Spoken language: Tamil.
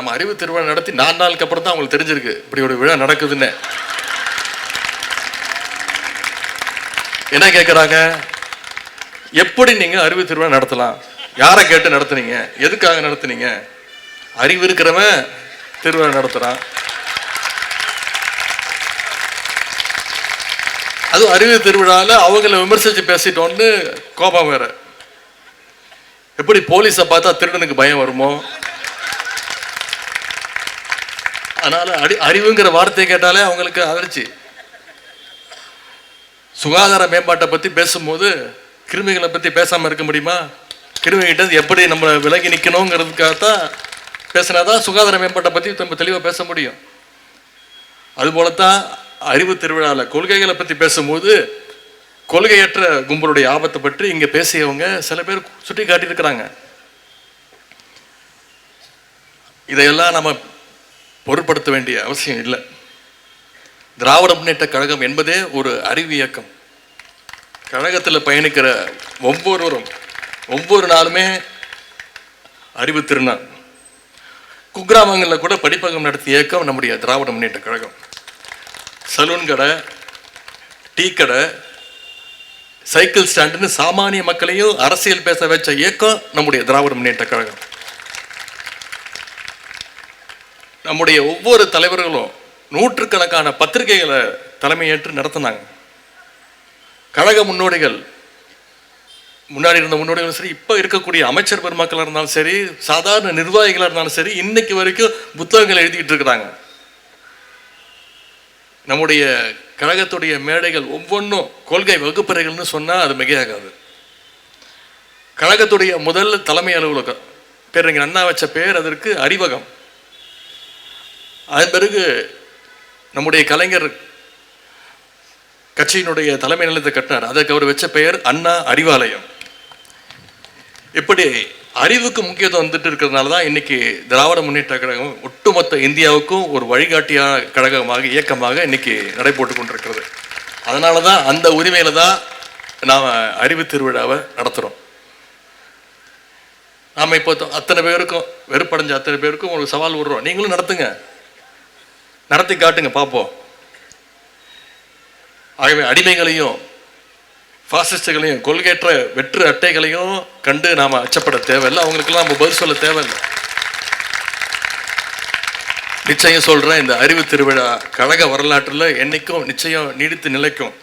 நம்ம அறிவு திருவிழா நடத்தி 4 நாளுக்கு அப்புறம் தான் அவங்களுக்கு தெரிஞ்சிருக்கு இப்படி ஒரு விழா நடக்குதுன்னு. என்ன கேட்குறாங்க, எப்படி நீங்கள் அறிவு திருவிழா நடத்தலாம், யாரை கேட்டு நடத்துனீங்க, எதுக்காக நடத்துனீங்க? அறிவு இருக்கிறவன் திருவிழா நடத்துகிறான். அதுவும் அறிவு திருவிழாவில் அவங்கள விமர்சித்து பேசிட்டோன்னு கோபம் வேற. எப்படி போலீஸை பார்த்தா திருடனுக்கு பயம் வருமோ, அதனால அறிவுங்கிற வார்த்தையை கேட்டாலே அவங்களுக்கு அதிர்ச்சி. சுகாதார மேம்பாட்டை பற்றி பேசும்போது கிருமிகளை பற்றி பேசாமல் இருக்க முடியுமா? கிருமிகிட்ட எப்படி நம்ம விலகி நிற்கணுங்கிறதுக்காகத்தான் பேசினாதான் சுகாதார மேம்பாட்டை பற்றி நம்ம தெளிவாக பேச முடியும். அதுபோலத்தான் அறிவு திருவிழாவில் கொள்கைகளை பற்றி பேசும்போது கொள்கையற்ற கும்பலுடைய ஆபத்தை பற்றி இங்கே பேசியவங்க சில பேர் சுட்டி காட்டியிருக்கிறாங்க. இதையெல்லாம் நம்ம பொருட்படுத்த வேண்டிய அவசியம் இல்லை. திராவிட முன்னேற்ற கழகம் என்பதே ஒரு அறிவு இயக்கம். கழகத்தில் பயணிக்கிற ஒவ்வொருவரும் ஒவ்வொரு நாளுமே அறிவு திருநாள். குக்கிராமங்களில் கூட படிப்பகம் நடத்திய இயக்கம் நம்முடைய திராவிட முன்னேற்ற கழகம். சலூன் கடை, டீ கடை, சைக்கிள் ஸ்டாண்டுன்னு சாமானிய மக்களையும் அரசியல் பேச வச்ச இயக்கம் நம்முடைய திராவிட முன்னேற்ற கழகம். நம்முடைய ஒவ்வொரு தலைவர்களும் நூற்றுக்கணக்கான பத்திரிகைகளை தலைமையேற்று நடத்தினாங்க. கழக முன்னோடிகள், முன்னாடி இருந்த முன்னோடிகளும் சரி, இப்போ இருக்கக்கூடிய அமைச்சர் பெருமக்களாக இருந்தாலும் சரி, சாதாரண நிர்வாகிகளாக இருந்தாலும் சரி, இன்னைக்கு வரைக்கும் புத்தகங்கள் எழுதிக்கிட்டு இருக்கிறாங்க. நம்முடைய கழகத்துடைய மேடைகள் ஒவ்வொன்றும் கொள்கை வகுப்பறைகள்னு சொன்னால் அது மிகையாகாது. கழகத்துடைய முதல் தலைமை அலுவலகம் பேர் அண்ணா வச்ச பேர் அதற்கு அறிவகம். அதன் பிறகு நம்முடைய கலைஞர் கட்சியினுடைய தலைமை நிலையத்தை கட்டினார், அதற்கு அவர் வச்ச பெயர் அண்ணா அறிவாலயம். இப்படி அறிவுக்கு முக்கியத்துவம் வந்துட்டு இருக்கிறதுனால தான் இன்னைக்கு திராவிட முன்னேற்ற கழகம் ஒட்டுமொத்த இந்தியாவுக்கும் ஒரு வழிகாட்டியான கழகமாக இயக்கமாக இன்னைக்கு நடைபோட்டு கொண்டிருக்கிறது. அதனால தான் அந்த உரிமையில தான் நாம் அறிவு திருவிழாவை நடத்துகிறோம். நாம் இப்போ அத்தனை பேருக்கும் வெறுப்படைஞ்ச அத்தனை பேருக்கும் ஒரு சவால் விடுறோம், நீங்களும் நடத்துங்க, நடத்தி காட்டுங்க பார்ப்போம். ஆகவே அடிமைகளையும் பாசிஸ்டுகளையும் கொள்கையற்ற வெற்று அட்டைகளையும் கண்டு நாம் அச்சப்பட தேவையில்லை, அவங்களுக்கெல்லாம் நம்ம பதில் சொல்ல தேவையில்லை. நிச்சயம் சொல்கிறேன், இந்த அறிவு திருவிழா கழக வரலாற்றில் என்னைக்கும் நிச்சயம் நீடித்து நிலைக்கும்.